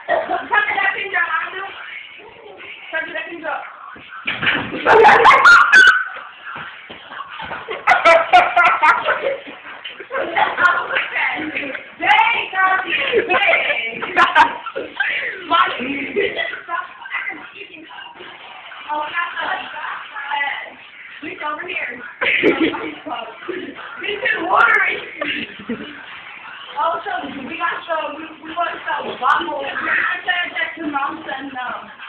Sabi natin dyan, ano? Sabi natin dyan. Jay, Copy! Jay! Oh, Reach over here. He's been watering. Also, we want some waffles. I said that to Mom said no.